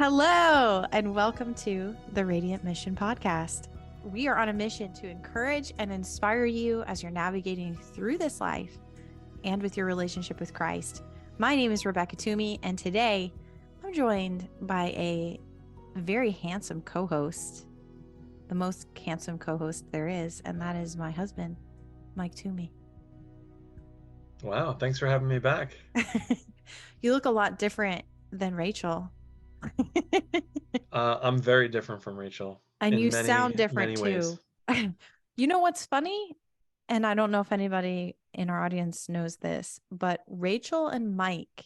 Hello, and welcome to the Radiant Mission Podcast. We are on a mission to encourage and inspire you as you're navigating through this life and with your relationship with Christ. My name is Rebecca Toomey, and today I'm joined by a very handsome co-host, the most handsome co-host there is, and that is my husband, Mike Toomey. Wow, thanks for having me back. You look a lot different than Rachel. I'm very different from Rachel And you in sound many, different many ways. too. You know what's funny? And I don't know if anybody in our audience knows this, but Rachel and Mike,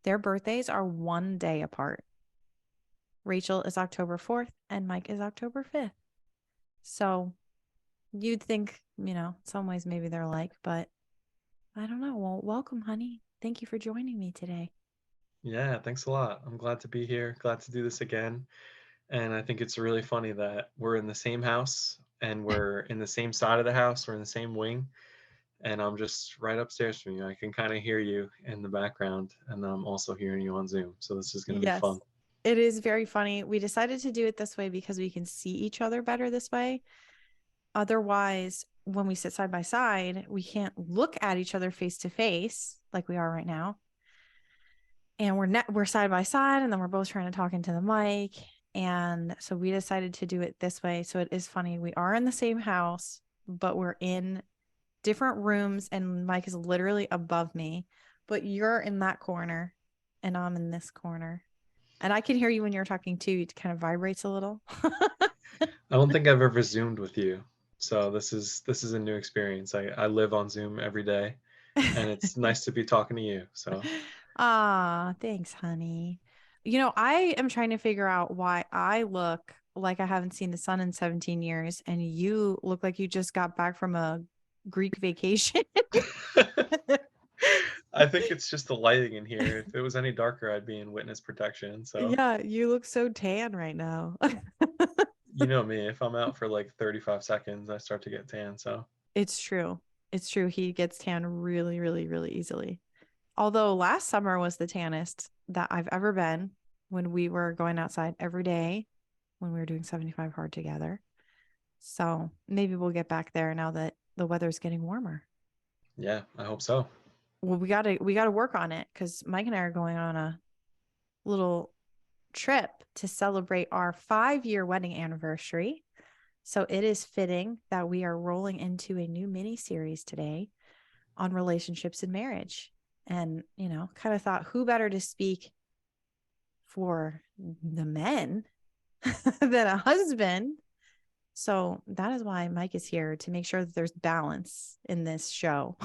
their birthdays are one day apart. Rachel is October 4th and Mike is October 5th. So you'd think, some ways maybe they're alike, but I don't know. Well, welcome, honey. Thank you for joining me today. Yeah, thanks a lot. I'm glad to be here, glad to do this again. And I think it's really funny that we're in the same house and we're in the same side of the house, we're in the same wing, and I'm just right upstairs from you. I can kind of hear you in the background, and I'm also hearing you on Zoom. So this is going to be Yes, fun. it is very funny. We decided to do it this way because we can see each other better this way. Otherwise, when we sit side by side, we can't look at each other face to face like we are right now. And we're side by side, and then we're both trying to talk into the mic. And so we decided to do it this way. So it is funny. We are in the same house, but we're in different rooms, and Mike is literally above me. But you're in that corner, and I'm in this corner. And I can hear you when you're talking too. It kind of vibrates a little. I don't think I've ever Zoomed with you. So this is a new experience. I live on Zoom every day, and it's nice to be talking to you. So Ah, thanks, honey. I am trying to figure out why I look like I haven't seen the sun in 17 years and you look like you just got back from a Greek vacation. I think it's just the lighting in here. If it was any darker, I'd be in witness protection. So, Yeah, you look so tan right now. you know me, if I'm out for like 35 seconds, I start to get tan. So, It's true. It's true. He gets tan really, really, really easily. Although last summer was the tannest that I've ever been when we were going outside every day when we were doing 75 hard together. So maybe we'll get back there now that the weather's getting warmer. yeah, I hope so. Well, we gotta work on it because Mike and I are going on a little trip to celebrate our 5-year wedding anniversary. So it is fitting that we are rolling into a new mini series today on relationships and marriage. And, kind of thought who better to speak for the men than a husband. So that is why Mike is here, to make sure that there's balance in this show,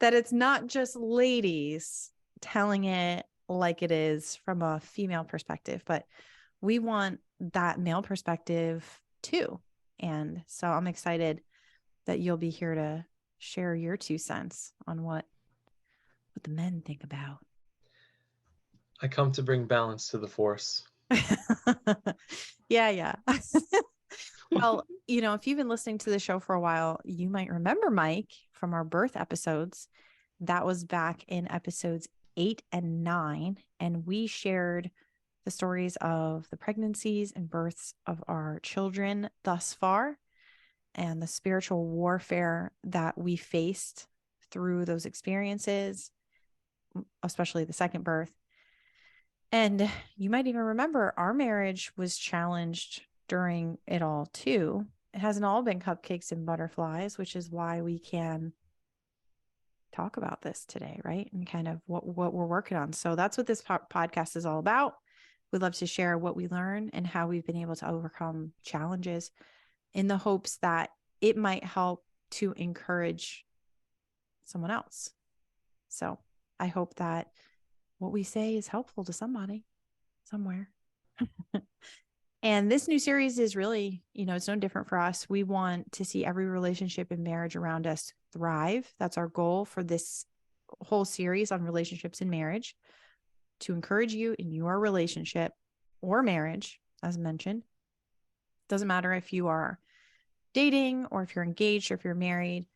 that it's not just ladies telling it like it is from a female perspective, but we want that male perspective too. And so I'm excited that you'll be here to share your 2 cents on what the men think about. I come to bring balance to the force. Yeah. Well, if you've been listening to the show for a while, you might remember Mike from our birth episodes. That was back in episodes 8 and 9. And we shared the stories of the pregnancies and births of our children thus far and the spiritual warfare that we faced through those experiences, especially the second birth. And you might even remember our marriage was challenged during it all too. It hasn't all been cupcakes and butterflies, which is why we can talk about this today, right? And kind of what we're working on. So that's what this podcast is all about. We'd love to share what we learn and how we've been able to overcome challenges in the hopes that it might help to encourage someone else. So I hope that what we say is helpful to somebody somewhere. And this new series is really, it's no different for us. We want to see every relationship and marriage around us thrive. That's our goal for this whole series on relationships and marriage, to encourage you in your relationship or marriage, as mentioned. Doesn't matter if you are dating or if you're engaged or if you're married.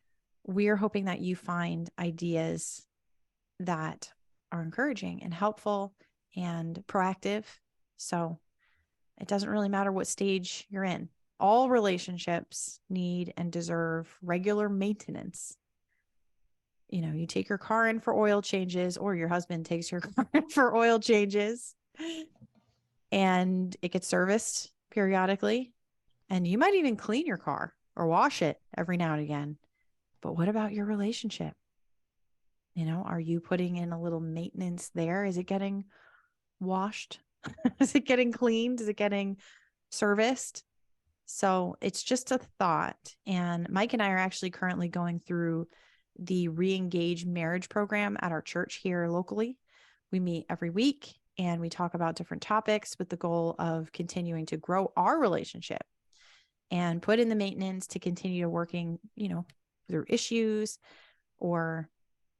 We are hoping that you find ideas that are encouraging and helpful and proactive So it doesn't really matter what stage you're in. All relationships need and deserve regular maintenance. You know, you take your car in for oil changes, or your husband takes your car in for oil changes, and it gets serviced periodically. And you might even clean your car or wash it every now and again. But what about your relationship? You know, are you putting in a little maintenance there? Is it getting washed? Is it getting cleaned? Is it getting serviced? So it's just a thought. And Mike and I are actually currently going through the re-engage marriage program at our church here locally. We meet every week and we talk about different topics with the goal of continuing to grow our relationship and put in the maintenance to continue working, you know, through issues or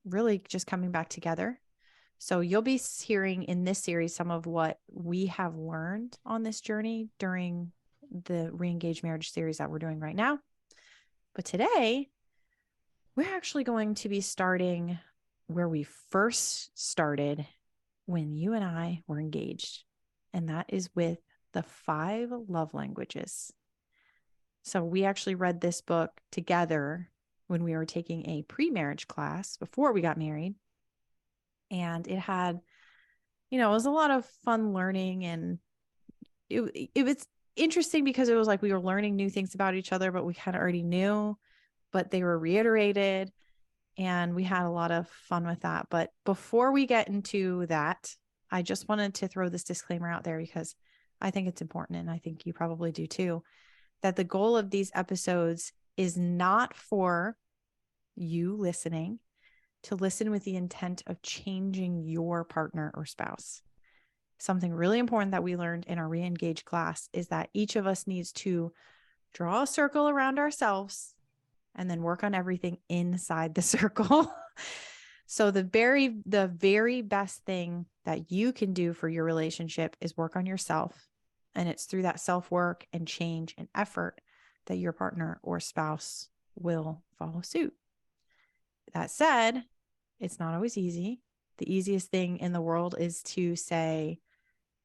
really just coming back together. So you'll be hearing in this series some of what we have learned on this journey during the re-engage marriage series that we're doing right now. But today, we're actually going to be starting where we first started when you and I were engaged. And that is with the 5 love languages. So we actually read this book together when we were taking a pre-marriage class before we got married. And it had, you know, it was a lot of fun learning, and it was interesting because it was like we were learning new things about each other, but we kind of already knew, but they were reiterated, and we had a lot of fun with that. But before we get into that, I just wanted to throw this disclaimer out there because I think it's important, and I think you probably do too, that the goal of these episodes is not for you listening to listen with the intent of changing your partner or spouse. Something really important that we learned in our re-engage class is that each of us needs to draw a circle around ourselves and then work on everything inside the circle. So the very best thing that you can do for your relationship is work on yourself. And it's through that self-work and change and effort that your partner or spouse will follow suit. That said, it's not always easy. The easiest thing in the world is to say,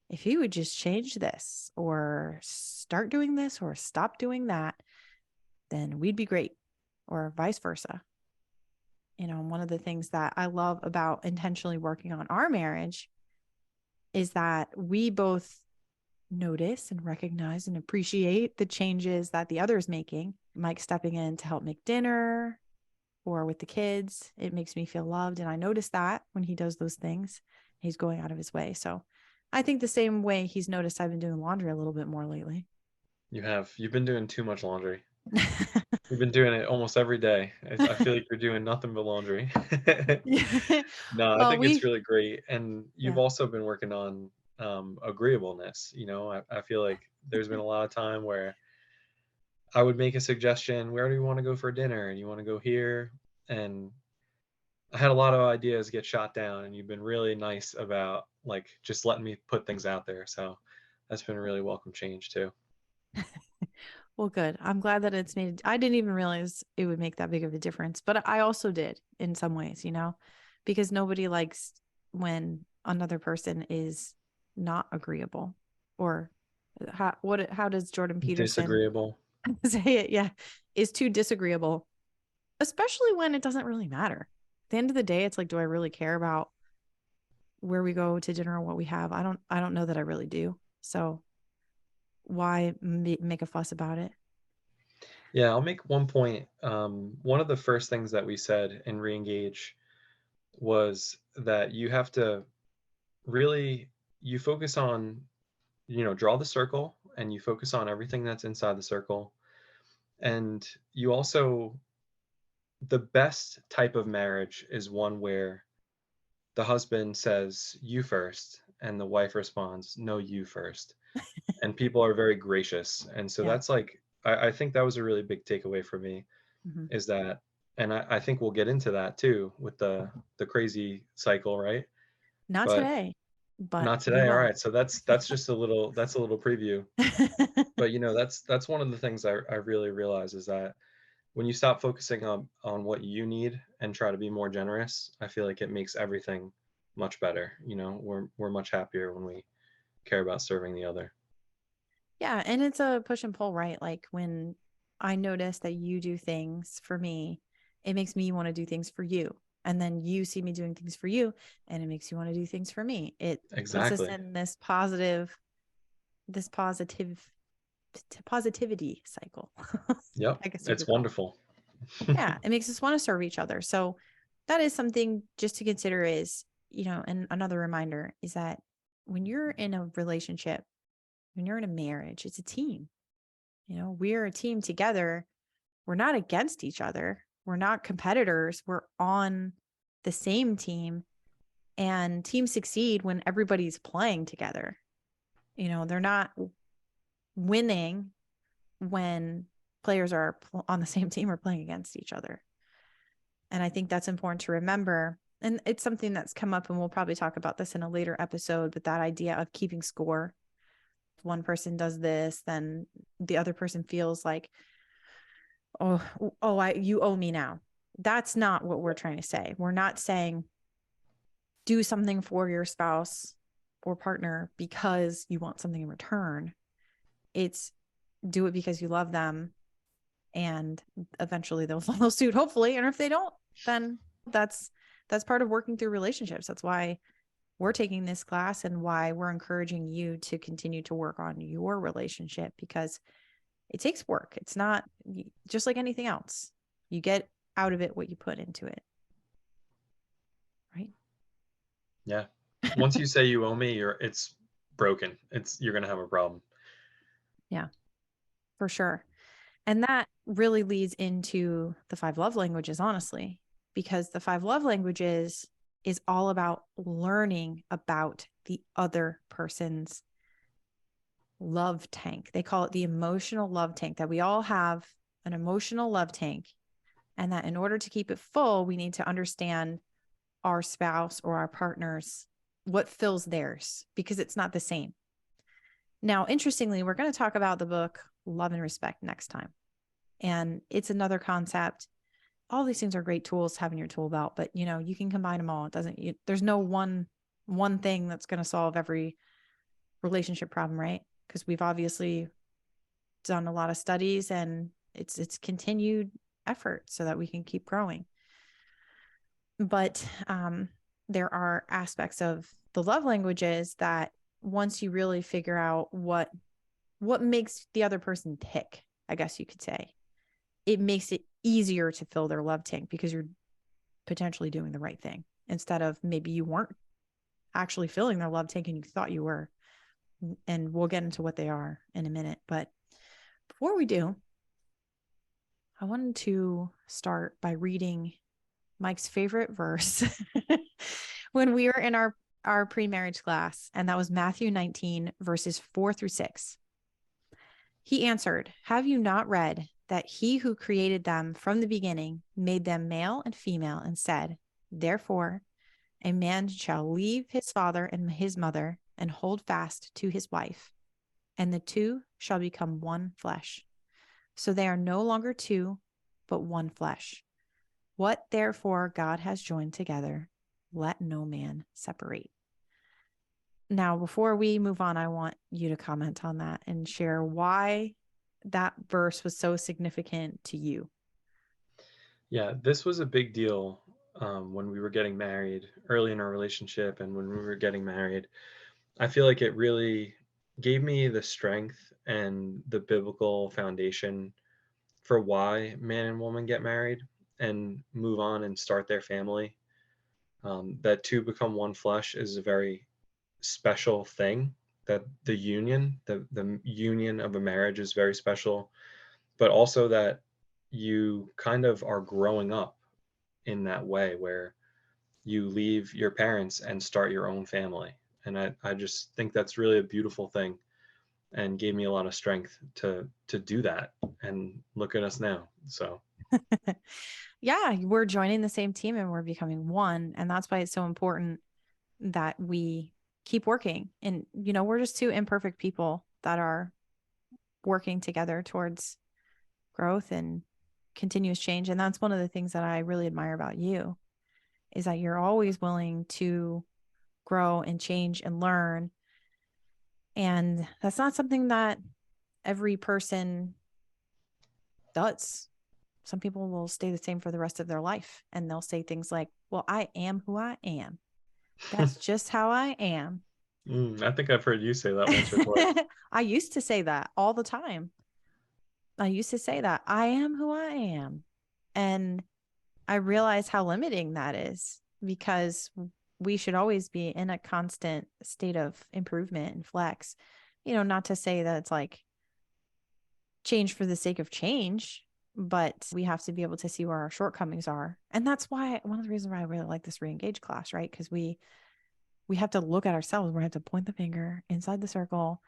if you would just change this or start doing this or stop doing that, then we'd be great, or vice versa. You know, one of the things that I love about intentionally working on our marriage is that we both notice and recognize and appreciate the changes that the other is making. Mike stepping in to help make dinner or with the kids, it makes me feel loved. And I notice that when he does those things, he's going out of his way. So I think the same way he's noticed I've been doing laundry a little bit more lately. You've been doing too much laundry. You've been doing it almost every day. I feel like you're doing nothing but laundry. No, I Well, think it's really great. And you've yeah. also been working on agreeableness. You know, I feel like there's been a lot of time where I would make a suggestion, where do you want to go for dinner? And you want to go here? And I had a lot of ideas get shot down, and you've been really nice about like just letting me put things out there. So that's been a really welcome change too. Well, good. I'm glad that it's made. I didn't even realize it would make that big of a difference, but I also did in some ways, you know, because nobody likes when another person is not agreeable, or how does Jordan Peterson Disagreeable. say it? Yeah, is too disagreeable, especially when it doesn't really matter. At the end of the day, it's like, do I really care about where we go to dinner or what we have? I don't know that I really do. So why make a fuss about it? Yeah, I'll make one point. One of the first things that we said in Reengage was that you have to really you focus on, draw the circle and you focus on everything that's inside the circle. And you also the best type of marriage is one where the husband says you first and the wife responds no, you first, and people are very gracious. And so Yeah. that's like I think that was a really big takeaway for me, Mm-hmm. is that, and I think we'll get into that too with the crazy cycle, right? Not But today, but not we today. All will. right. So that's just a little preview. But that's one of the things I really realize is that when you stop focusing on what you need and try to be more generous, I feel like it makes everything much better. We're much happier when we care about serving the other. Yeah. And it's a push and pull, right? Like when I notice that you do things for me, it makes me want to do things for you. And then you see me doing things for you, and it makes you want to do things for me. It puts us Exactly. in this positivity cycle, Yep. I guess you It's could call it. wonderful. Yeah. It makes us want to serve each other. So that is something just to consider is, and another reminder is that when you're in a relationship, when you're in a marriage, it's a team. We're a team together. We're not against each other. We're not competitors. We're on the same team, and teams succeed when everybody's playing together. They're not winning when players are on the same team or playing against each other. And I think that's important to remember. And it's something that's come up, and we'll probably talk about this in a later episode, but that idea of keeping score. If one person does this, then the other person feels like, you owe me now. That's not what we're trying to say. We're not saying do something for your spouse or partner because you want something in return. It's do it because you love them, and eventually they'll follow suit, hopefully. And if they don't, then that's part of working through relationships. That's why we're taking this class and why we're encouraging you to continue to work on your relationship, because it takes work. It's not just like anything else. You get out of it what you put into it. Right? Yeah. Once you say you owe me, it's broken. You're gonna have a problem. Yeah, for sure. And that really leads into the 5 love languages, honestly, because the 5 love languages is all about learning about the other person's love tank. They call it the emotional love tank, that we all have an emotional love tank. And that in order to keep it full, we need to understand our spouse or our partners, what fills theirs, because it's not the same. Now, interestingly, we're going to talk about the book Love and Respect next time. And it's another concept. All these things are great tools to have in your tool belt, but you can combine them all. It doesn't, there's no one thing that's going to solve every relationship problem, right? Because we've obviously done a lot of studies, and it's continued effort so that we can keep growing. But there are aspects of the love languages that once you really figure out what makes the other person tick, I guess you could say, it makes it easier to fill their love tank, because you're potentially doing the right thing instead of maybe you weren't actually filling their love tank and you thought you were. And we'll get into what they are in a minute. But before we do, I wanted to start by reading Mike's favorite verse when we were in our pre-marriage class, and that was Matthew 19, verses 4-6. He answered, "Have you not read that he who created them from the beginning made them male and female, and said, therefore, a man shall leave his father and his mother and hold fast to his wife, and the two shall become one flesh. So they are no longer two, but one flesh. What therefore God has joined together, let no man separate." Now, before we move on, I want you to comment on that and share why that verse was so significant to you. Yeah, this was a big deal when we were getting married, early in our relationship, and when we were getting married. I feel like it really gave me the strength and the biblical foundation for why man and woman get married and move on and start their family. That two become one flesh is a very special thing. That the union of a marriage is very special, but also that you kind of are growing up in that way where you leave your parents and start your own family. And I just think that's really a beautiful thing and gave me a lot of strength to do that. And look at us now. So Yeah, we're joining the same team and we're becoming one. And that's why it's so important that we keep working. And, we're just two imperfect people that are working together towards growth and continuous change. And that's one of the things that I really admire about you, is that you're always willing to grow and change and learn. And that's not something that every person does. Some people will stay the same for the rest of their life and they'll say things like, well, I am who I am. That's just how I am. I think I've heard you say that once or twice. I used to say that all the time. I used to say that I am who I am. And I realize how limiting that is because we should always be in a constant state of improvement and flex. Not to say that it's like change for the sake of change, but we have to be able to see where our shortcomings are. And that's why one of the reasons why I really like this re-engage class, right? Because we have to look at ourselves. We have to point the finger inside the circle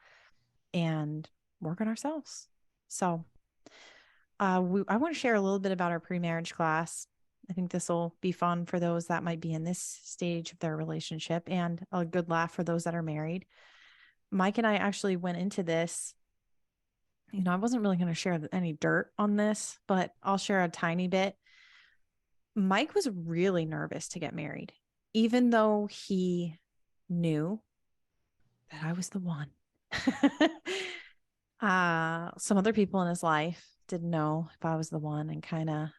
and work on ourselves. So I want to share a little bit about our pre-marriage class. I think this will be fun for those that might be in this stage of their relationship and a good laugh for those that are married. Mike and I actually went into this. I wasn't really going to share any dirt on this, but I'll share a tiny bit. Mike was really nervous to get married, even though he knew that I was the one. Some other people in his life didn't know if I was the one and kind of,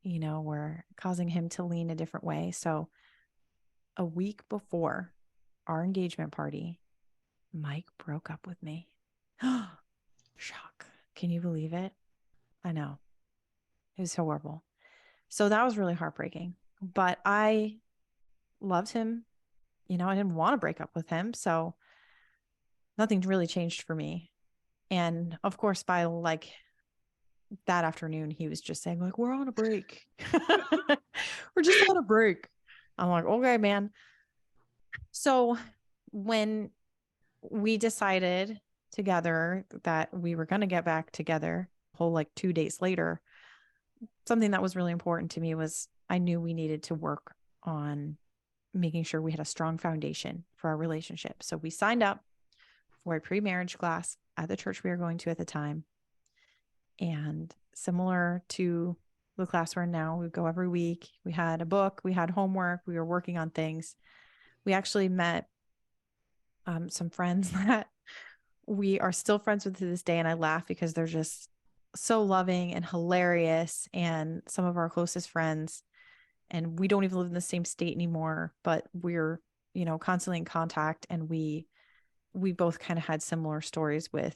were causing him to lean a different way. So a week before our engagement party, Mike broke up with me. Shock. Can you believe it? I know. It was horrible. So that was really heartbreaking. But I loved him. I didn't want to break up with him. So nothing really changed for me. And of course, by like that afternoon, he was just saying, like, we're on a break. We're just on a break. I'm like, okay, man. So when we decided together that we were going to get back together, whole like 2 days later, something that was really important to me was I knew we needed to work on making sure we had a strong foundation for our relationship. So we signed up for a pre-marriage class at the church we were going to at the time. And similar to the class we're in now, we go every week. We had a book, we had homework, we were working on things. We actually met some friends that we are still friends with to this day. And I laugh because they're just so loving and hilarious and some of our closest friends. And we don't even live in the same state anymore, but we're, constantly in contact. And we both kind of had similar stories with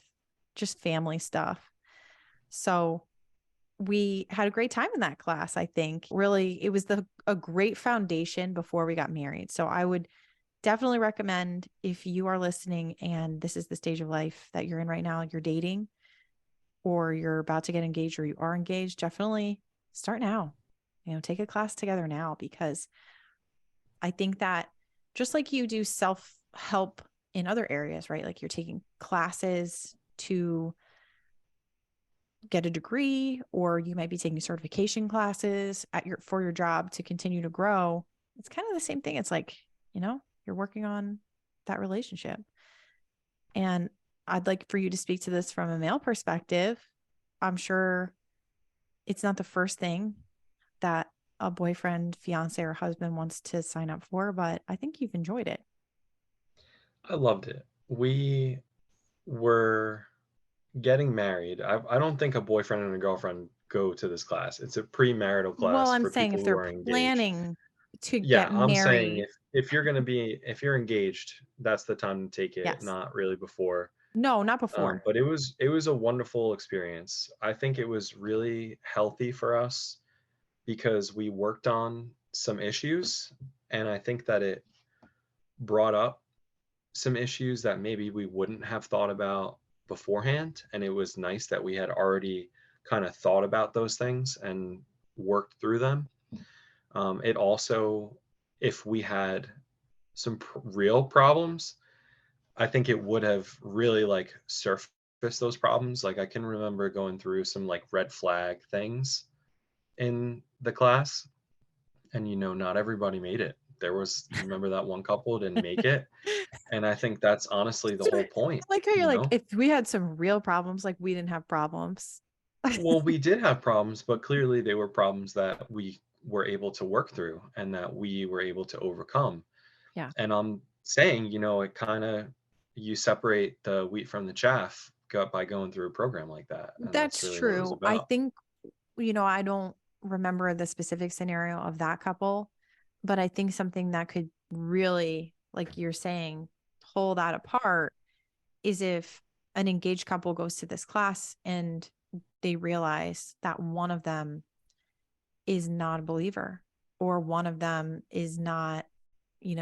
just family stuff. So we had a great time in that class. I think really it was a great foundation before we got married. So I would definitely recommend if you are listening and this is the stage of life that you're in right now, you're dating or you're about to get engaged or you are engaged, definitely start now. Take a class together now because I think that just like you do self-help in other areas, right? Like you're taking classes to get a degree or you might be taking certification classes for your job to continue to grow. It's kind of the same thing. It's like, you're working on that relationship. And I'd like for you to speak to this from a male perspective. I'm sure it's not the first thing that a boyfriend, fiance, or husband wants to sign up for, but I think you've enjoyed it. I loved it. We were getting married. I don't think a boyfriend and a girlfriend go to this class. It's a premarital Well, class I'm for saying people if who they're are engaged. planning to Yeah, get I'm saying married, if you're engaged, that's the time to take it, yes. not really before. No, not before. But it was a wonderful experience. I think it was really healthy for us because we worked on some issues, and I think that it brought up some issues that maybe we wouldn't have thought about beforehand. And it was nice that we had already kind of thought about those things and worked through them. It also, if we had some real problems, I think it would have really like surfaced those problems. Like I can remember going through some like red flag things in the class, and not everybody made it. There was, remember that one couple didn't make it, and I think that's honestly the So, whole I point, like how you're you like, know? if we had some real problems, like we didn't have problems. Well, we did have problems, but clearly they were problems that we were able to work through and that we were able to overcome. Yeah. And I'm saying, it kind of you separate the wheat from the chaff by going through a program like that. And that's That's really what it was true. I about. think, I don't remember the specific scenario of that couple, but I think something that could really, like you're saying, pull that apart is if an engaged couple goes to this class and they realize that one of them is not a believer, or one of them is not,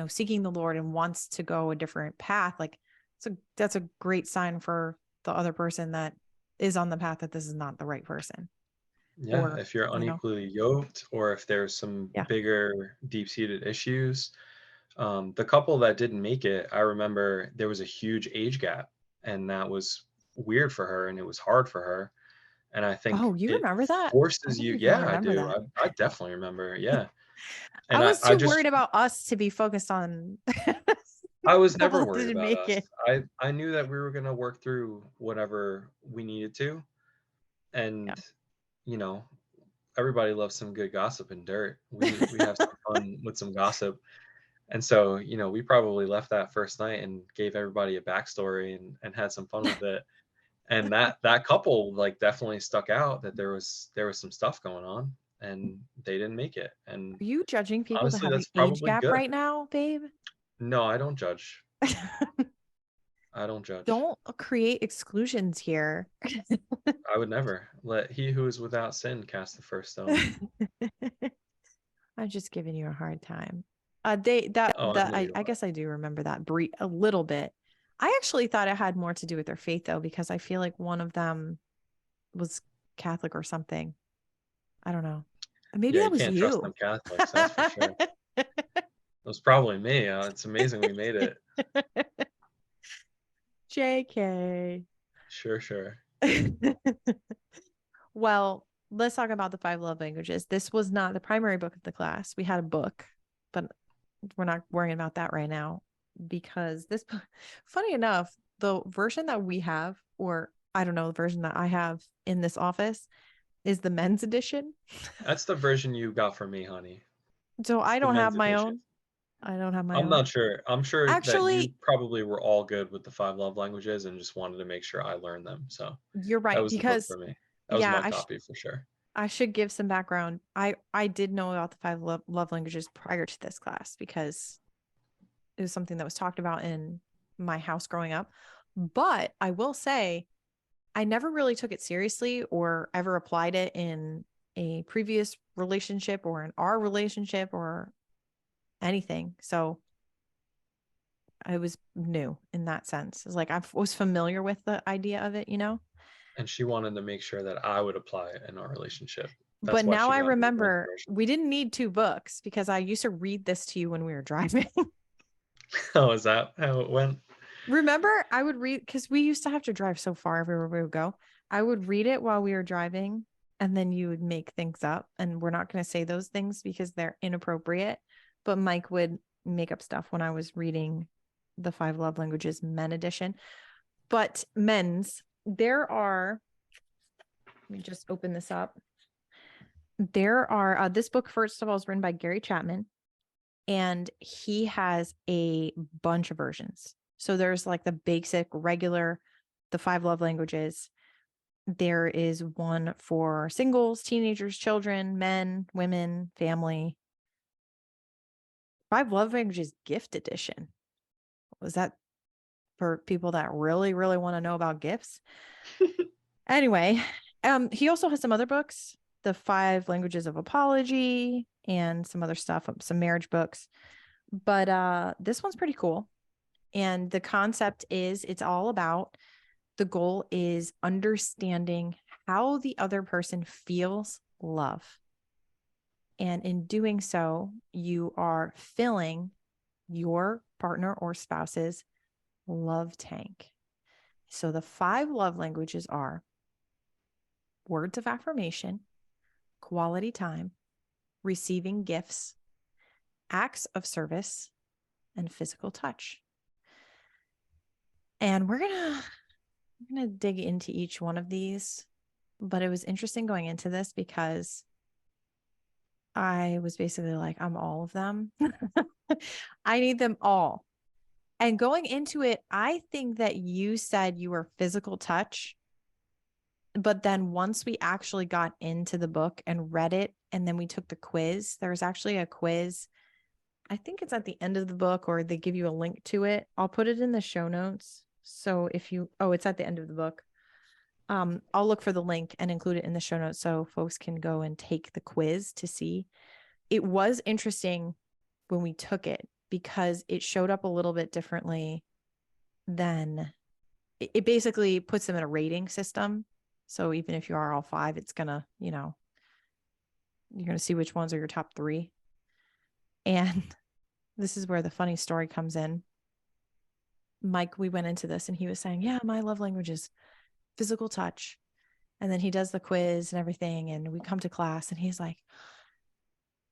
seeking the Lord and wants to go a different path. Like, so that's a great sign for the other person that is on the path that this is not the right person. Yeah, Or, if you're unequally yoked, or if there's some yeah. bigger deep-seated issues. The couple that didn't make it, I remember there was a huge age gap, and that was weird for her, and it was hard for her. And I think Oh, you it remember that? I forces don't you. even Yeah, I remember do. that. I definitely remember. Yeah. I And was I too just worried about us to be focused on I was couple never that worried didn't about make us. it. I knew that we were gonna work through whatever we needed to, Yeah. and you know, everybody loves some good gossip and dirt. We have some fun with some gossip. And so, we probably left that first night and gave everybody a backstory and had some fun with it. And that couple like definitely stuck out, that there was some stuff going on, and they didn't make it. And Are you judging people that honestly, have an that's age probably gap good. right now, babe? No, I don't judge. I don't judge. Don't create exclusions here. I would never let he who is without sin cast the first stone. I'm just giving you a hard time. They that Oh, I that know you I are. guess I do remember that a little bit. I actually thought it had more to do with their faith though, because I feel like one of them was Catholic or something. I don't know. Maybe Yeah, that you was can't trust you. them Catholics, that's for sure. It was probably me. It's amazing we made it. JK. Sure, sure. Well, let's talk about the five love languages. This was not the primary book of the class. We had a book, but we're not worrying about that right now because funny enough, the version that we have, or I don't know, the version that I have in this office is the men's edition. That's the version you got from me, honey. So It's I the don't have men's my edition. own. I don't have my I'm own. not sure. I'm sure that you Actually, probably were all good with the five love languages and just wanted to make sure I learned them. So you're that right was the book because for me. That was yeah, my copy for sure. I should give some background. I did know about the five love languages prior to this class because it was something that was talked about in my house growing up. But I will say, I never really took it seriously or ever applied it in a previous relationship or in our relationship or anything. So I was new in that sense. It's like I was familiar with the idea of it. And she wanted to make sure that I would apply it in our relationship. But That's why now she I got me the men's remember version. we didn't need two books because I used to read this to you when we were driving. Oh, is that how it went? Remember, I would read because we used to have to drive so far everywhere we would go. I would read it while we were driving, and then you would make things up. And we're not going to say those things because they're inappropriate. But Mike would make up stuff when I was reading the Five Love Languages Men edition. But men's, let me just open this up. There are, this book, first of all, is written by Gary Chapman, and he has a bunch of versions. So there's like the basic, regular, the five love languages. There is one for singles, teenagers, children, men, women, family. Five love languages gift edition. Was that for people that really, really want to know about gifts? Anyway, he also has some other books, the five languages of apology and some other stuff, some marriage books. But this one's pretty cool. And the concept is it's all about the goal is understanding how the other person feels love. And in doing so, you are filling your partner or spouse's love tank. So the five love languages are words of affirmation, quality time, receiving gifts, acts of service, and physical touch. And we're gonna dig into each one of these, but it was interesting going into this because I was basically like, I'm all of them. I need them all. And going into it, I think that you said you were physical touch. But then once we actually got into the book and read it, and then we took the quiz, there's actually a quiz. I think it's at the end of the book, or they give you a link to it. I'll put it in the show notes. So if you, oh, it's at the end of the book. I'll look for the link and include it in the show notes so folks can go and take the quiz to see. It was interesting when we took it because it showed up a little bit differently than it basically puts them in a rating system. So even if you are all five, it's gonna, you're gonna see which ones are your top three. And this is where the funny story comes in. Mike, we went into this and he was saying, yeah, my love language is physical touch. And then he does the quiz and everything. And we come to class and he's like,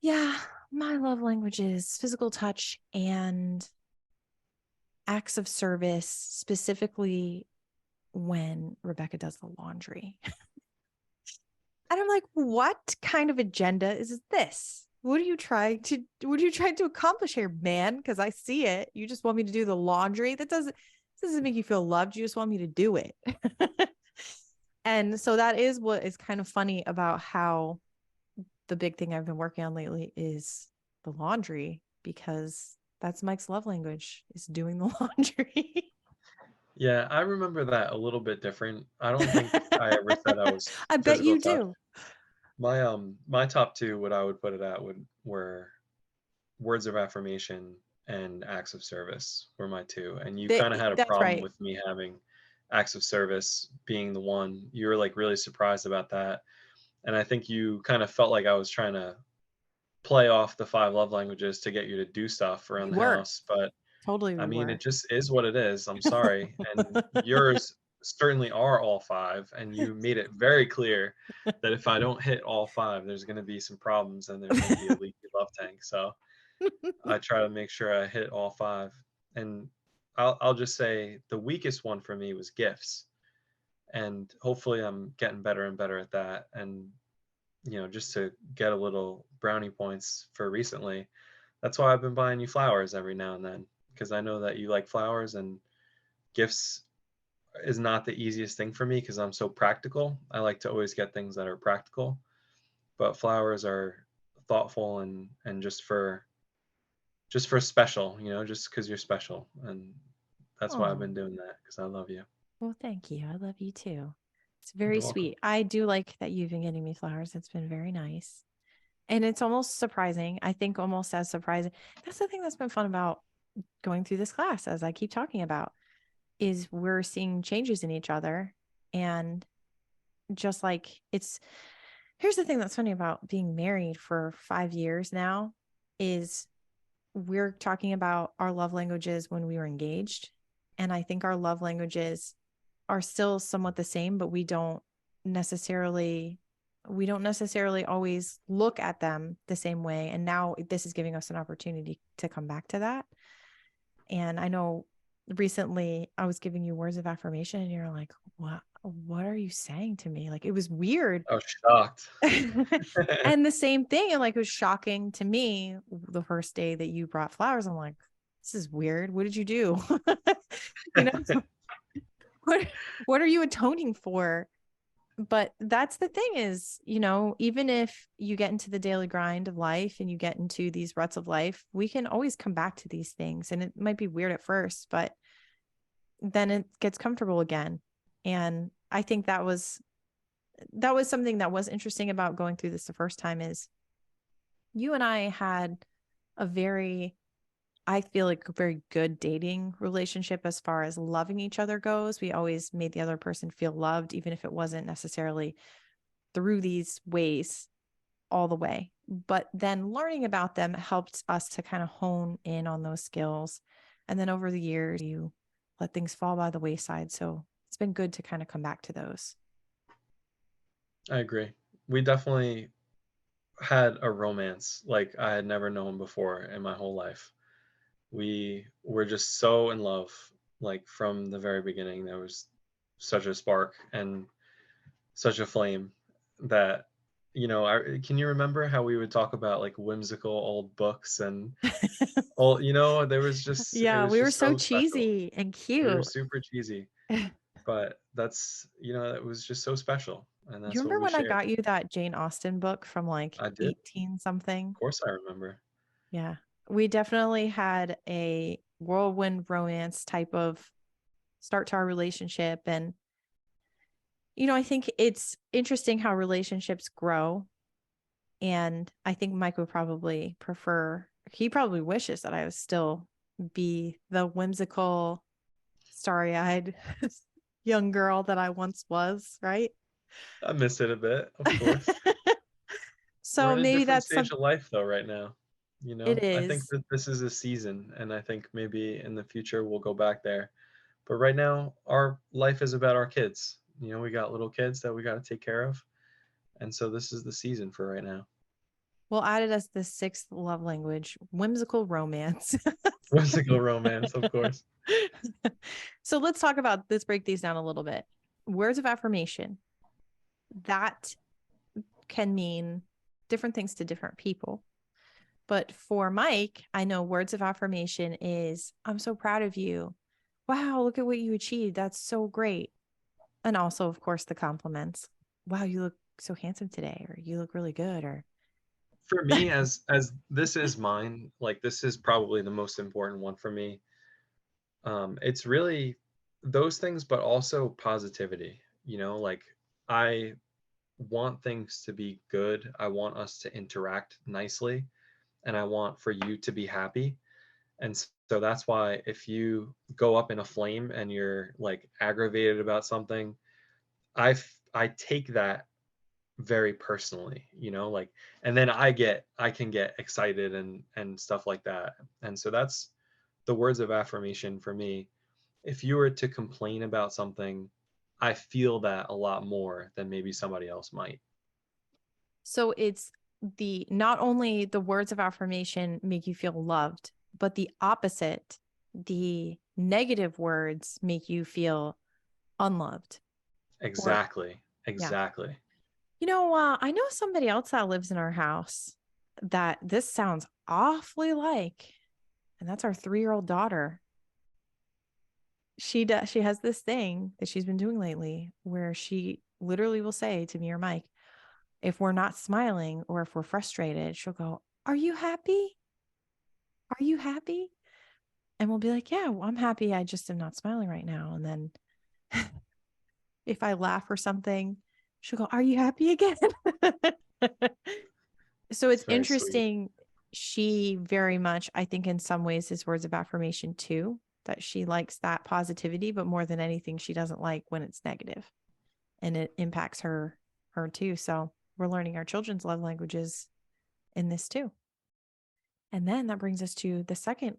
yeah, my love language is physical touch and acts of service, specifically when Rebecca does the laundry. And I'm like, what kind of agenda is this? What are you trying to accomplish here, man? Because I see it. You just want me to do the laundry. Doesn't make you feel loved. You just want me to do it. And so that is what is kind of funny about how the big thing I've been working on lately is the laundry, because that's Mike's love language, is doing the laundry. Yeah, I remember that a little bit different. I don't think I ever said I was I bet physical you touch. do. My top two, what I would put it at would were words of affirmation and acts of service were my two. And you kind of had a That's problem right. with me having acts of service being the one. You were like really surprised about that. And I think you kind of felt like I was trying to play off the five love languages to get you to do stuff around You the were. house. But Totally I we mean, were. it just is what it is. I'm sorry. And yours certainly are all five. And you made it very clear that if I don't hit all five, there's going to be some problems and there's going to be a leaky love tank. So I try to make sure I hit all five. And I'll just say the weakest one for me was gifts. And hopefully I'm getting better and better at that. And, just to get a little brownie points for recently, that's why I've been buying you flowers every now and then, because I know that you like flowers, and gifts is not the easiest thing for me because I'm so practical. I like to always get things that are practical, but flowers are thoughtful and just for special, just because you're special. And that's why I've Oh, been doing that, because I love you. well, thank you. I love you too. It's very You're welcome. sweet. I do like that you've been getting me flowers. It's been very nice. And it's almost surprising. I think almost as surprising. That's the thing that's been fun about going through this class, as I keep talking about, is we're seeing changes in each other. And just like here's the thing that's funny about being married for 5 years now is we're talking about our love languages when we were engaged. And I think our love languages are still somewhat the same, but necessarily we don't necessarily always look at them the same way. And now this is giving us an opportunity to come back to that. And I know recently I was giving you words of affirmation and you're like, what are you saying to me? Like, it was weird. I was shocked. And the same thing, and like, it was shocking to me the first day that you brought flowers. I'm like, this is weird. What did you do? you know, what what are you atoning for? But that's the thing is, even if you get into the daily grind of life and you get into these ruts of life, we can always come back to these things. And it might be weird at first, but then it gets comfortable again. And I think that was something that was interesting about going through this the first time, is you and I had a I feel like a very good dating relationship as far as loving each other goes. We always made the other person feel loved, even if it wasn't necessarily through these ways all the way. But then learning about them helped us to kind of hone in on those skills. And then over the years, you let things fall by the wayside. So it's been good to kind of come back to those. I agree. We definitely had a romance like I had never known before in my whole life. We were just so in love, like from the very beginning. There was such a spark and such a flame that can you remember how we would talk about like whimsical old books and all, it Yeah, was we were just so so special. cheesy and We were cute. super cheesy, but it was just so special, and You that's what remember we when I shared. got you that Jane Austen book from like I did. 18 Of something? course I remember. Yeah. We definitely had a whirlwind romance type of start to our relationship. And, I think it's interesting how relationships grow. And I think Mike would probably he probably wishes that I would still be the whimsical, starry eyed young girl that I once was, right? I miss it a bit, of course. We're So in a maybe different that's stage of life though right now. it I think is. that this is a season, and I think maybe in the future we'll go back there. But right now, our life is about our kids. We got little kids that we got to take care of. And so this is the season for right now. We'll add it as the sixth love language, whimsical romance. Whimsical romance, of course. So let's break these down a little bit. Words of affirmation, that can mean different things to different people. But for Mike, I know words of affirmation is, I'm so proud of you. Wow, look at what you achieved. That's so great. And also, of course, the compliments. Wow, you look so handsome today, or you look really good, or For me, as this is mine, like this is probably the most important one for me. It's really those things, but also positivity. Like I want things to be good. I want us to interact nicely, and I want for you to be happy. And so that's why if you go up in a flame and you're like aggravated about something, I take that very personally, like, and then I can get excited and stuff like that. And so that's the words of affirmation for me. If you were to complain about something, I feel that a lot more than maybe somebody else might. so it's the not only the words of affirmation make you feel loved, but the opposite, the negative words make you feel unloved. Or Exactly. yeah. Exactly. I know somebody else that lives in our house that this sounds awfully like, and that's our 3-year-old daughter. She has this thing that she's been doing lately where she literally will say to me or Mike, if we're not smiling or if we're frustrated, she'll go, "Are you happy? Are you happy?" And we'll be like, "Yeah, well, I'm happy. I just am not smiling right now." And then if I laugh or something, she'll go, "Are you happy again?" So it's It's very sweet. interesting. She very much, I think, in some ways, is words of affirmation too, that she likes that positivity, but more than anything, she doesn't like when it's negative and it impacts her too. So we're learning our children's love languages in this too. And then that brings us to the second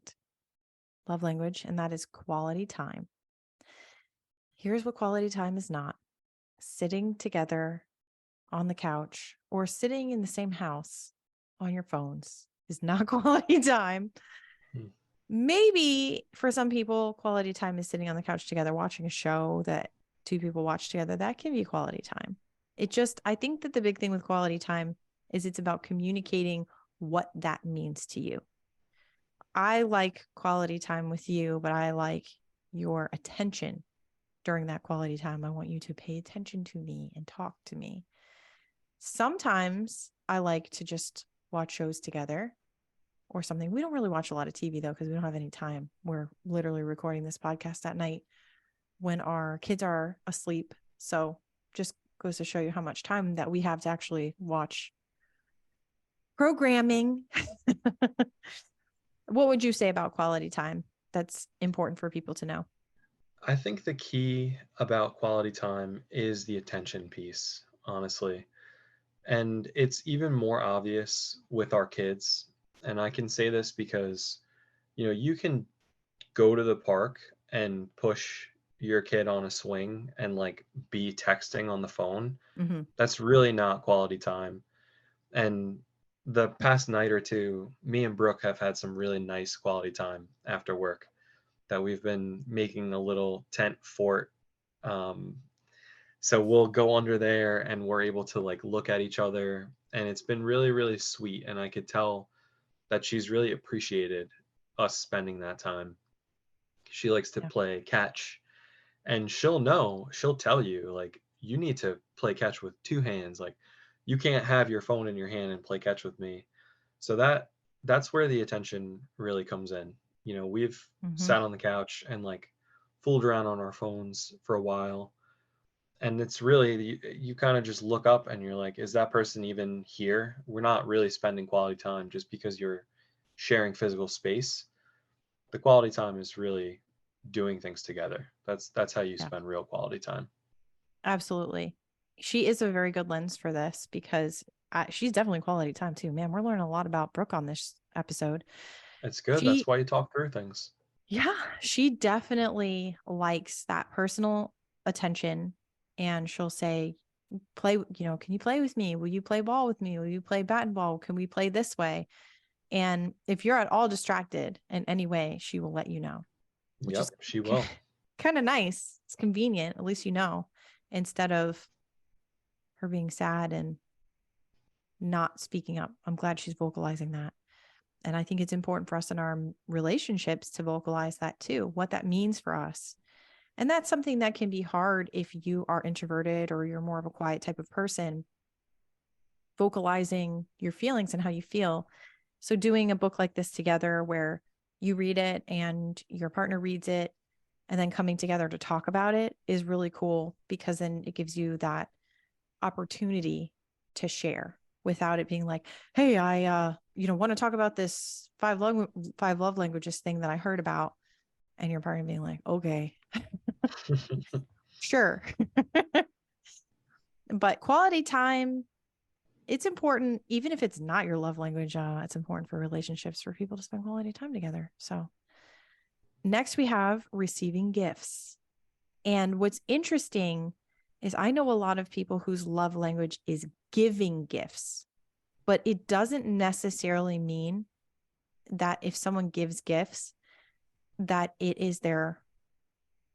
love language, and that is quality time. Here's what quality time is not: sitting together on the couch or sitting in the same house on your phones is not quality time. Hmm. Maybe for some people, quality time is sitting on the couch together, watching a show that two people watch together. That can be quality time. I think that the big thing with quality time is it's about communicating what that means to you. I like quality time with you, but I like your attention during that quality time. I want you to pay attention to me and talk to me. Sometimes I like to just watch shows together or something. We don't really watch a lot of TV though, because we don't have any time. We're literally recording this podcast at night when our kids are asleep. So just goes to show you how much time that we have to actually watch programming. What would you say about quality time that's important for people to know? I think the key about quality time is the attention piece, honestly. And it's even more obvious with our kids. And I can say this because, you can go to the park and push your kid on a swing and like be texting on the phone. Mm-hmm. That's really not quality time. And the past night or two, me and Brooke have had some really nice quality time after work that we've been making a little tent fort um, So we'll go under there and we're able to like look at each other, and it's been really, really sweet. And I could tell that she's really appreciated us spending that time. She likes to Yeah. play catch, and she'll tell you like you need to play catch with two hands. Like you can't have your phone in your hand and play catch with me. So that's where the attention really comes in. We've Hmm. sat on the couch and like fooled around on our phones for a while, and it's really you kind of just look up and you're like, is that person even here? We're not really spending quality time just because you're sharing physical space. The quality time is really doing things together. That's how you Yeah, spend real quality time. absolutely. She is a very good lens for this because she's definitely quality time too. Man, we're learning a lot about Brooke on this episode. It's good. That's She, why you talk through things. yeah, she definitely likes that personal attention. And she'll say, play, can you play with me? Will you play ball with me? Will you play bat and ball? Can we play this way? And if you're at all distracted in any way, she will let you know, which is Yep, she will. kind of nice. It's convenient. At least you know, instead of her being sad and not speaking up. I'm glad she's vocalizing that. And I think it's important for us in our relationships to vocalize that too, what that means for us. And that's something that can be hard if you are introverted or you're more of a quiet type of person, vocalizing your feelings and how you feel. So, doing a book like this together where you read it and your partner reads it and then coming together to talk about it is really cool because then it gives you that opportunity to share without it being like, hey, I want to talk about this five love languages thing that I heard about, and your partner being like, okay, sure. But quality time, it's important even if it's not your love language. It's important for relationships for people to spend quality time together. So next we have receiving gifts. And what's interesting is I know a lot of people whose love language is giving gifts, but it doesn't necessarily mean that if someone gives gifts, that it is their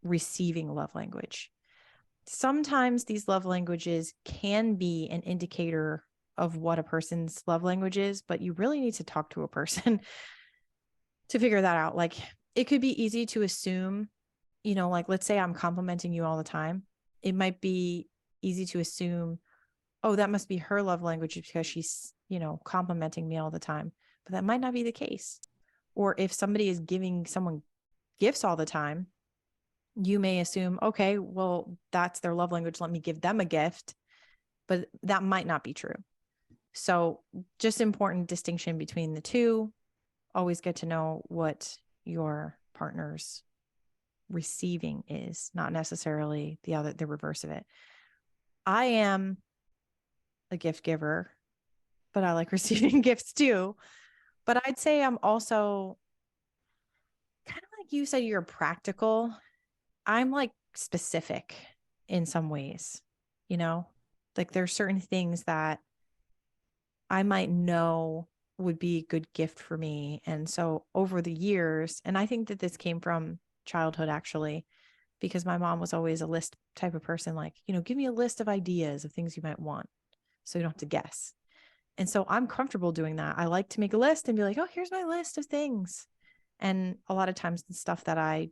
receiving love language. Sometimes these love languages can be an indicator of what a person's love language is, but you really need to talk to a person to figure that out. Like it could be easy to assume, like let's say I'm complimenting you all the time. It might be easy to assume, oh, that must be her love language because she's, complimenting me all the time. But that might not be the case. Or if somebody is giving someone gifts all the time, you may assume, okay, well, that's their love language. Let me give them a gift. But that might not be true. So, just important distinction between the two. Always get to know what your partner's receiving is, not necessarily the reverse of it. I am a gift giver, but I like receiving gifts too. But I'd say I'm also kind of like you said, you're practical. I'm like specific in some ways, you know, like there's certain things that I might know would be a good gift for me. And so over the years, and I think that this came from childhood actually, because my mom was always a list type of person, like, give me a list of ideas of things you might want so you don't have to guess. And so I'm comfortable doing that. I like to make a list and be like, oh, here's my list of things. And a lot of times the stuff that I,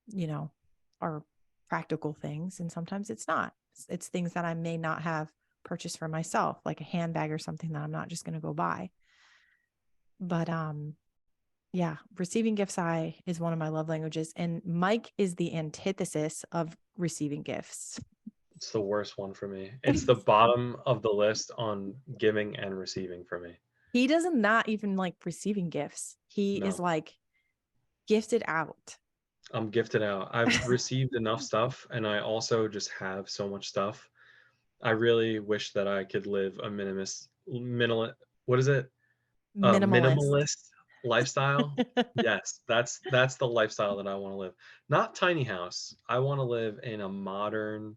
you know, are practical things. And sometimes it's not. It's things that I may not have purchased for myself, like a handbag or something that I'm not just going to go buy. But yeah, receiving gifts I is one of my love languages. And Mike is the antithesis of receiving gifts. It's the worst one for me. It's the bottom of the list on giving and receiving for me. He does not even like receiving gifts. He is No, like gifted out. I'm gifted out. I've received enough stuff, and I also just have so much stuff. I really wish that I could live a what is it? Minimalist. Minimalist lifestyle. Yes, that's the lifestyle that I want to live. Not tiny house. I want to live in a modern,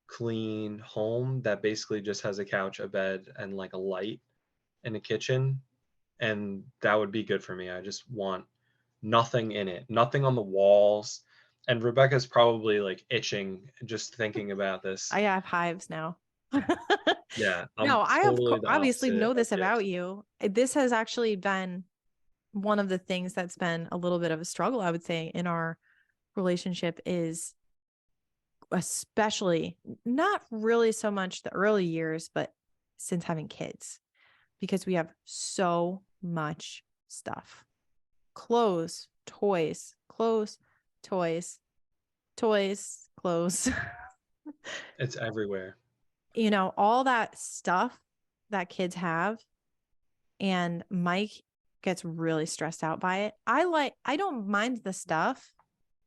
clean home that basically just has a couch, a bed, and like a light and a kitchen, and that would be good for me. I just want nothing in it, nothing on the walls. And Rebecca's probably like itching just thinking about this. I have hives now. Yeah, No, I'm I have totally the obviously opposite know of this Gibbs. about you. This has actually been one of the things that's been a little bit of a struggle, I would say, in our relationship is especially not really so much the early years, but since having kids, because we have so much stuff. Clothes, toys, clothes, toys, toys, clothes. It's everywhere. All that stuff that kids have. And Mike gets really stressed out by it. I don't mind the stuff,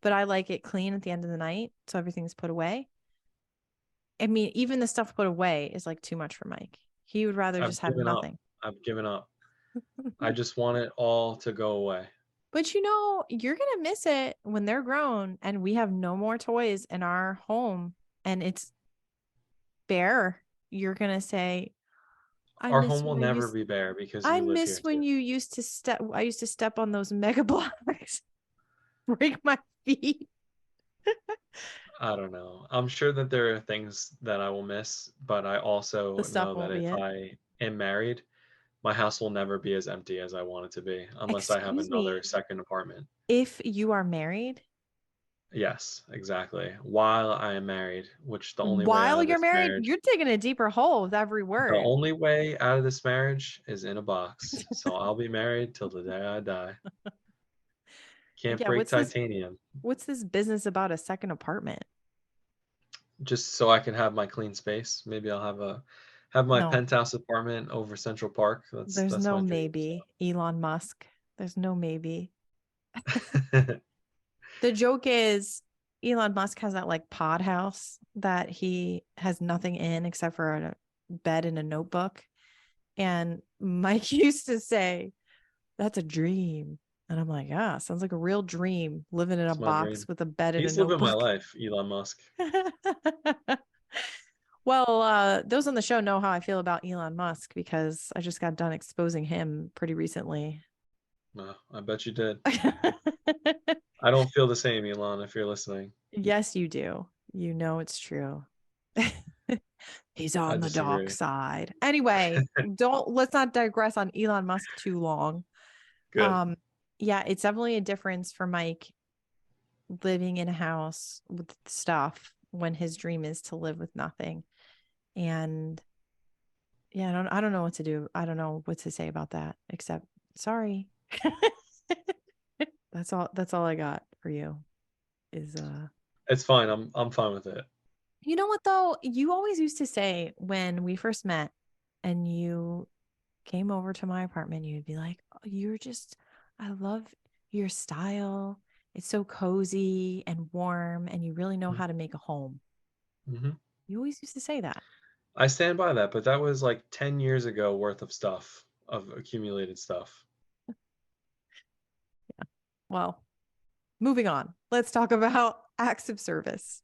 but I like it clean at the end of the night. So everything's put away. I mean, even the stuff put away is like too much for Mike. He would rather I've just have given up. nothing. I've given up. I just want it all to go away. But you're going to miss it when they're grown and we have no more toys in our home and it's bare. You're going to say, I Our miss home will when I never used be bare because I you live miss here when too. you used to step I used to step on those mega blocks, break my feet. I don't know. I'm sure that there are things that I will miss, but I The also stuff know that won't be if it. I am married, my house will never be as empty as I want it to be unless I have Excuse another me. second apartment. If you are married, Yes, exactly. While I am married, which the only way out while of you're this married, marriage, you're digging a deeper hole with every the word. only way out of this marriage is in a box. So I'll be married till the day I die. Can't Yeah, break titanium. what's this business about a second apartment? Just so I can have my clean space. Maybe I'll have my No, penthouse apartment over Central Park. there's That's no my dream. maybe. Elon Musk. There's no maybe. The joke is Elon Musk has that like pod house that he has nothing in except for a bed and a notebook. And Mike used to say, that's a dream. And I'm like, yeah, sounds like a real dream living in a It's my box dream. with a bed and a He's living my notebook. life, Elon Musk. Well, those on the show know how I feel about Elon Musk because I just got done exposing him pretty recently. No, I bet you did. I don't feel the same, Elon, if you're listening. Yes, you do. You know it's true. He's I on the dark disagree. side. Anyway, don't let's not digress on Elon Musk too long. Good. Um, yeah, it's definitely a difference for Mike living in a house with stuff when his dream is to live with nothing. And yeah, I don't know what to do. I don't know what to say about that except sorry. That's all I got for you is It's fine. I'm fine with it. you know what though? You always used to say when we first met and you came over to my apartment, you'd be like, oh, I love your style. It's so cozy and warm, and you really know how to make a home. Mm-hmm. You always used to say that. I stand by that, but that was like 10 years ago worth of stuff, of accumulated stuff. Well, moving on. Let's talk about acts of service.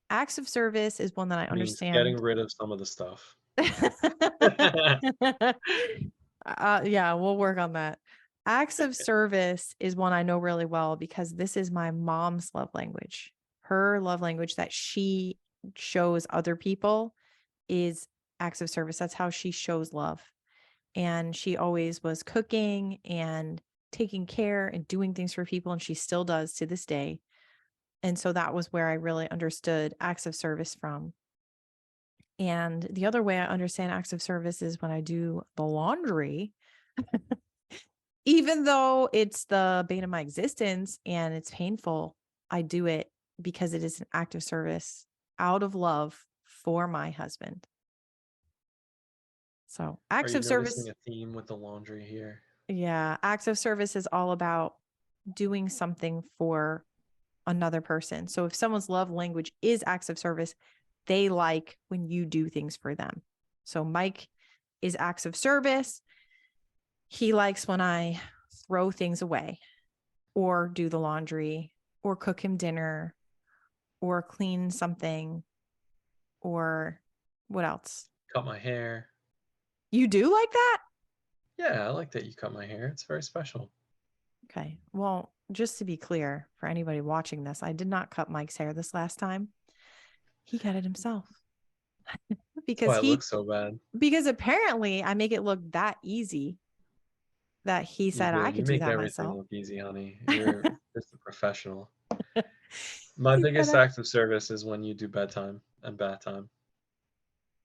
Acts of service is one that I Means getting understand. rid of some of the stuff. Yeah, we'll work on that. Acts of service is one I know really well because this is my mom's love language. Her love language that she shows other people is acts of service. That's how she shows love. And she always was cooking and taking care and doing things for people. And she still does to this day. And so that was where I really understood acts of service from. And the other way I understand acts of service is when I do the laundry, even though it's the bane of my existence and it's painful, I do it because it is an act of service out of love for my husband. So, Are acts you of noticing service, a theme with the laundry here? yeah, acts of service is all about doing something for another person. So, if someone's love language is acts of service, they like when you do things for them. So, Mike is acts of service. He likes when I throw things away or do the laundry or cook him dinner or clean something or what else? Cut my hair. You do like that? Yeah, I like that you cut my hair. It's very special. Okay. Well, just to be clear for anybody watching this, I did not cut Mike's hair this last time. He cut it himself That's why because it looks so bad. apparently I make it look that easy that he You said do. I You could do make that everything myself. look easy, honey. You're just a professional. My He said biggest act of service is when you do bedtime and bath time.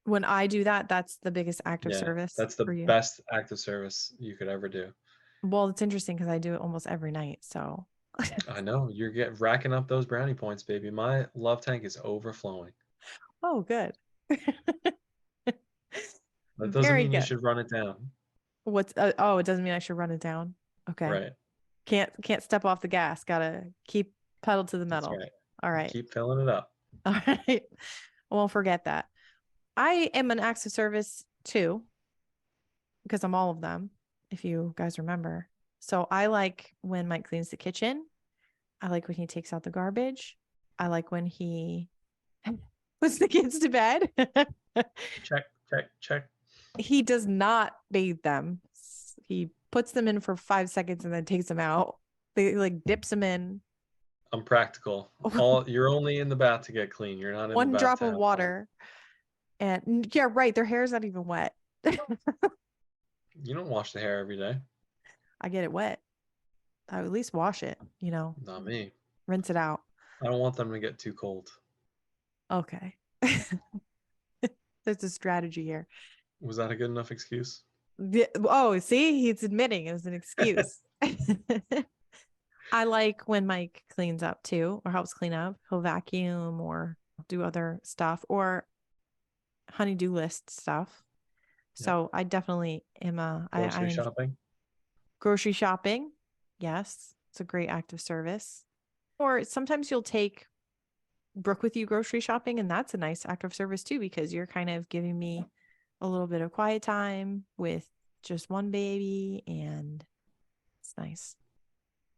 when I do that, that's the biggest act of Yeah, service that's the for you. best act of service you could ever do. Well, it's interesting because I do it almost every night. So, I know you're racking up those brownie points, baby. My love tank is overflowing. oh, good. That doesn't Very mean you good. should run it down. What's oh, it doesn't mean I should run it down. Okay. Right. Can't step off the gas. Gotta keep pedal to the That's metal. right. All right. Keep filling it up. All right. I won't forget that. I am an acts of service too, because I'm all of them, if you guys remember. So I like when Mike cleans the kitchen. I like when he takes out the garbage. I like when he puts the kids to bed. Check, check, check. He does not bathe them. He puts them in for 5 seconds and then takes them out. They like dips them in. I'm practical. All you're only in the bath to get clean. You're not in the One bath drop to of have fun. water. And yeah, right. Their hair's not even wet. You don't wash the hair every day. I get it wet. I would at least wash it, Not me. rinse it out. I don't want them to get too cold. Okay. There's a strategy here. Was that a good enough excuse? Oh, see, he's admitting it was an excuse. I like when Mike cleans up too, or helps clean up. He'll vacuum or do other stuff or honey-do list stuff. Yep. So I definitely am Grocery shopping. grocery shopping. Yes, it's a great act of service. Or sometimes you'll take Brooke with you grocery shopping, and that's a nice act of service too, because you're kind of giving me a little bit of quiet time with just one baby, and it's nice.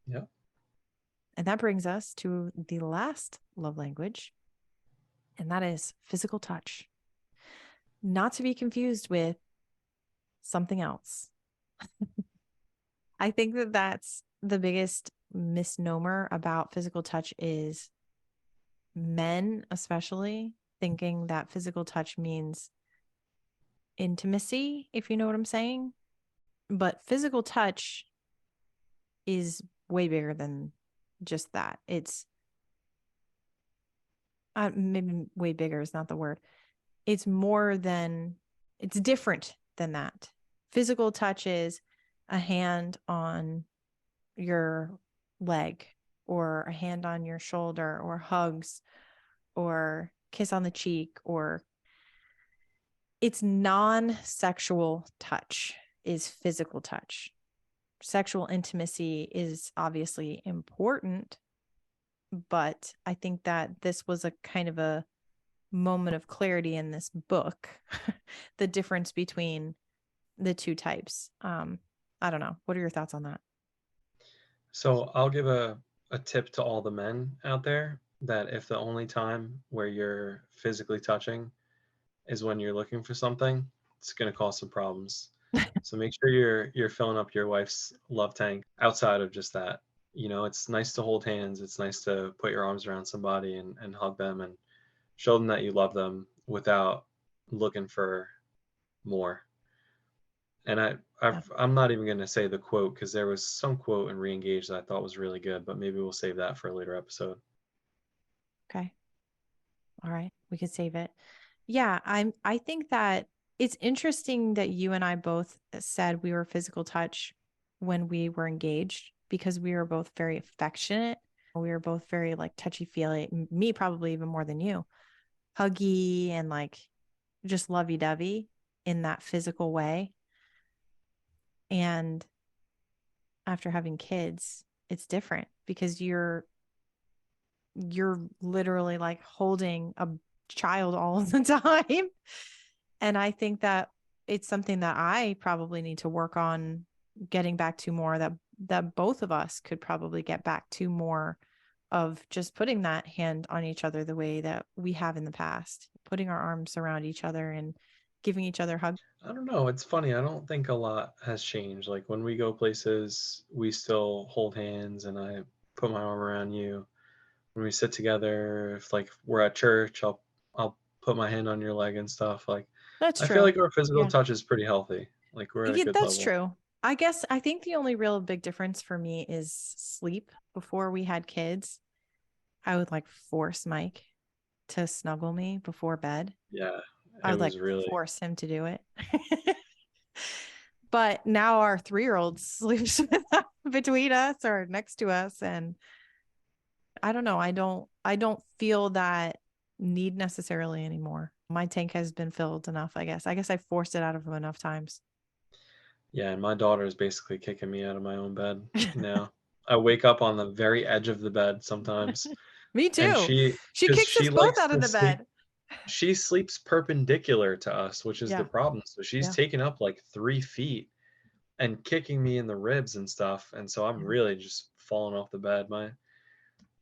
Yep. And that brings us to the last love language, and that is physical touch. Not to be confused with something else. I think that that's the biggest misnomer about physical touch is men, especially, thinking that physical touch means intimacy, if you know what I'm saying. But physical touch is way bigger than just that. It's maybe way bigger is not the word. It's more than, it's different than that. Physical touch is a hand on your leg or a hand on your shoulder or hugs or kiss on the cheek, or it's non-sexual touch is physical touch. Sexual intimacy is obviously important, but I think that this was a kind of a moment of clarity in this book, the difference between the two types. I don't know. What are your thoughts on that? So I'll give a tip to all the men out there that if the only time where you're physically touching is when you're looking for something, it's going to cause some problems. So make sure you're filling up your wife's love tank outside of just that. It's nice to hold hands. It's nice to put your arms around somebody and hug them and show them that you love them without looking for more. And Yeah. I'm not even going to say the quote because there was some quote in Reengage that I thought was really good, but maybe we'll save that for a later episode. Okay. All right. We could save it. Yeah, I think that it's interesting that you and I both said we were physical touch when we were engaged because we were both very affectionate. We were both very like touchy-feely, me probably even more than you, huggy and like just lovey-dovey in that physical way. And after having kids, it's different because you're literally like holding a child all the time. And I think that it's something that I probably need to work on getting back to more, that both of us could probably get back to more of just putting that hand on each other the way that we have in the past, putting our arms around each other and giving each other hugs. I don't know. It's funny. I don't think a lot has changed. Like when we go places, we still hold hands, and put my arm around you. When we sit together, if like we're at church, I'll put my hand on your leg and stuff. Like That's I feel true. like our physical Yeah. touch is pretty healthy. Like we're at a Yeah, good that's level. true. I think the only real big difference for me is sleep. Before we had kids, I would like force Mike to snuggle me before bed. Yeah, I it would like was really. force him to do it. But now our 3-year-old sleeps between us or next to us. And I don't know. I don't feel that need necessarily anymore. My tank has been filled enough, I guess. I guess I forced it out of him enough times. Yeah, and my daughter is basically kicking me out of my own bed now. I wake up on the very edge of the bed sometimes, Me and too. She because kicks she us both likes out of to the sleep, bed. she sleeps perpendicular to us, which is the Yeah. problem. So she's Yeah. taking up like 3 feet and kicking me in the ribs and stuff, and so I'm Yeah. really just falling off the bed.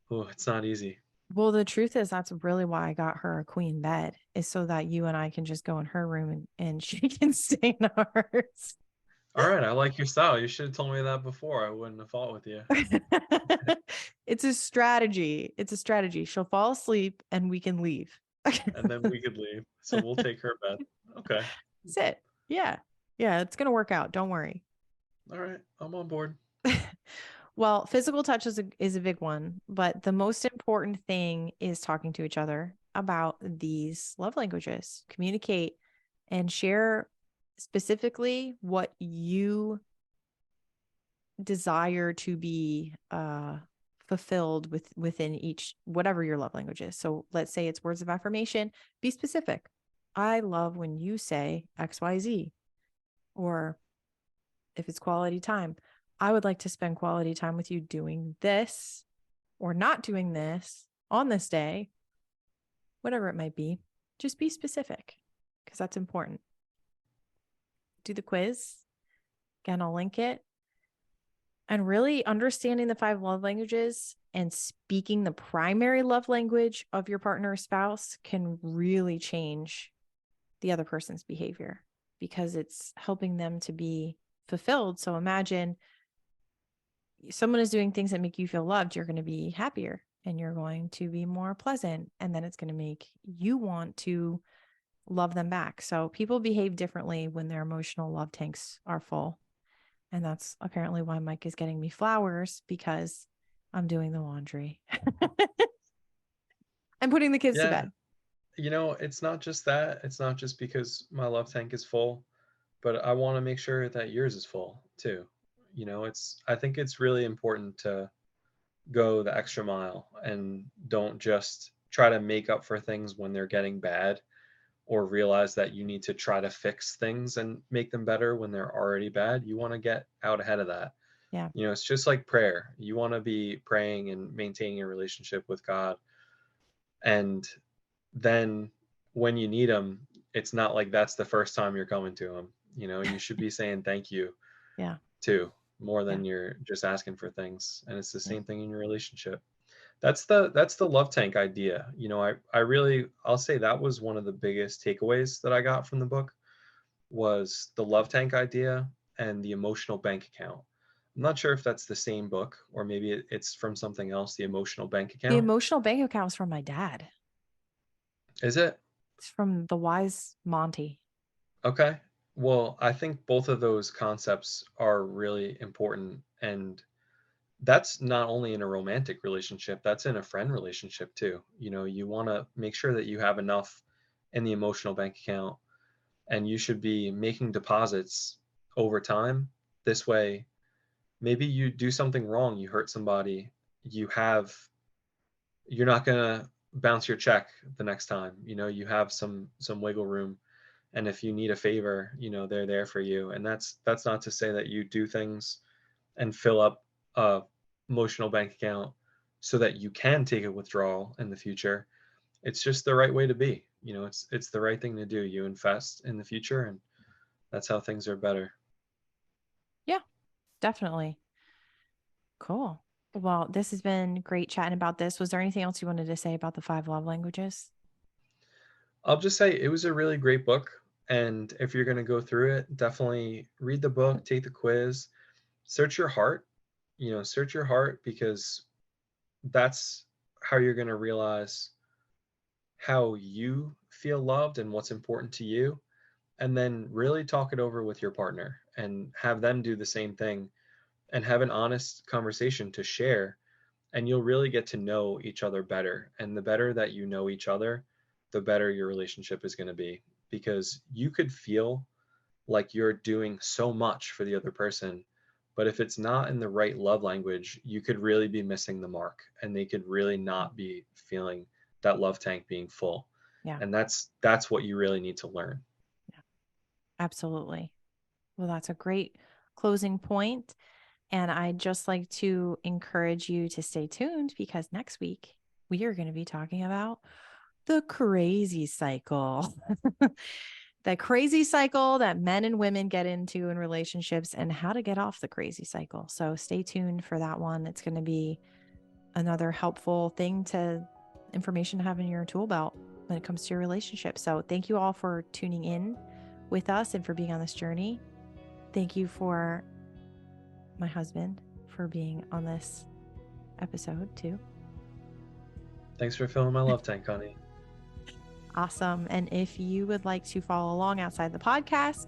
Oh, it's not easy. Well, the truth is that's really why I got her a queen bed, is so that you and I can just go in her room and she can stay in ours. All right, I like your style. You should have told me that before. I wouldn't have fought with you. It's a strategy. It's a strategy. She'll fall asleep and we can leave. And then we could leave. So we'll take her bed. Okay. That's it. Yeah. Yeah. It's going to work out. Don't worry. All right, I'm on board. Well, physical touch is a big one, but the most important thing is talking to each other about these love languages. Communicate and share specifically what you desire to be fulfilled within each whatever your love language is. So let's say it's words of affirmation, be specific. I love when you say XYZ. Or if it's quality time, I would like to spend quality time with you doing this or not doing this on this day, whatever it might be. Just be specific because that's important. Do the quiz. Again, I'll link it. And really understanding the 5 love languages and speaking the primary love language of your partner or spouse can really change the other person's behavior because it's helping them to be fulfilled. So imagine someone is doing things that make you feel loved, you're going to be happier and you're going to be more pleasant. And then it's going to make you want to love them back. So people behave differently when their emotional love tanks are full. And that's apparently why Mike is getting me flowers because I'm doing the laundry and putting the kids to Yeah, bed. it's not just that. It's not just because my love tank is full, but I want to make sure that yours is full too. I think it's really important to go the extra mile and don't just try to make up for things when they're getting bad or realize that you need to try to fix things and make them better when they're already bad. You want to get out ahead of that. Yeah. It's just like prayer. You want to be praying and maintaining a relationship with God. And then when you need Him, it's not like that's the first time you're coming to Him. You should be saying thank you Yeah. too, more Yeah. than you're just asking for things. And it's the Yeah. same thing in your relationship. That's the love tank idea. I'll say that was one of the biggest takeaways that I got from the book was the love tank idea and the emotional bank account. I'm not sure if that's the same book or maybe it's from something else, the emotional bank The account. emotional bank account was from my dad. Is it? It's from the wise Monty. Okay. Well, I think both of those concepts are really important. And that's not only in a romantic relationship, that's in a friend relationship too. You want to make sure that you have enough in the emotional bank account and you should be making deposits over time. This way, maybe you do something wrong, you hurt somebody, you're not going to bounce your check the next time. You have some wiggle room, and if you need a favor, they're there for you. And that's not to say that you do things and fill up a emotional bank account so that you can take a withdrawal in the future. It's just the right way to be. It's the right thing to do. You invest in the future, and that's how things are better. Yeah, definitely. Cool. Well, this has been great chatting about this. Was there anything else you wanted to say about the 5 love languages? I'll just say it was a really great book. And if you're going to go through it, definitely read the book, take the quiz, search your heart, search your heart because that's how you're going to realize how you feel loved and what's important to you. And then really talk it over with your partner and have them do the same thing and have an honest conversation to share. And you'll really get to know each other better. And the better that you know each other, the better your relationship is going to be, because you could feel like you're doing so much for the other person. But if it's not in the right love language, you could really be missing the mark and they could really not be feeling that love tank being full. Yeah. And that's what you really need to learn. Yeah. Absolutely. Well, that's a great closing point. And I'd just like to encourage you to stay tuned because next week we are going to be talking about the crazy cycle. The crazy cycle that men and women get into in relationships and how to get off the crazy cycle. So stay tuned for that one. It's going to be another helpful information to have in your tool belt when it comes to your relationship. So thank you all for tuning in with us and for being on this journey. Thank you for my husband for being on this episode too. Thanks for filling my love tank, honey. Awesome. And if you would like to follow along outside the podcast,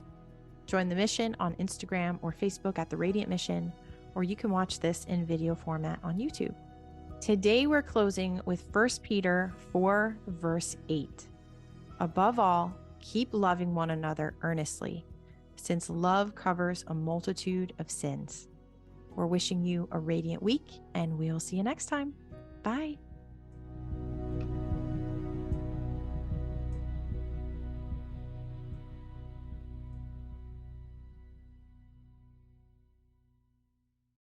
join the mission on Instagram or Facebook at The Radiant Mission, or you can watch this in video format on YouTube. Today we're closing with 1 Peter 4, verse 8. Above all, keep loving one another earnestly, since love covers a multitude of sins. We're wishing you a radiant week, and we'll see you next time. Bye.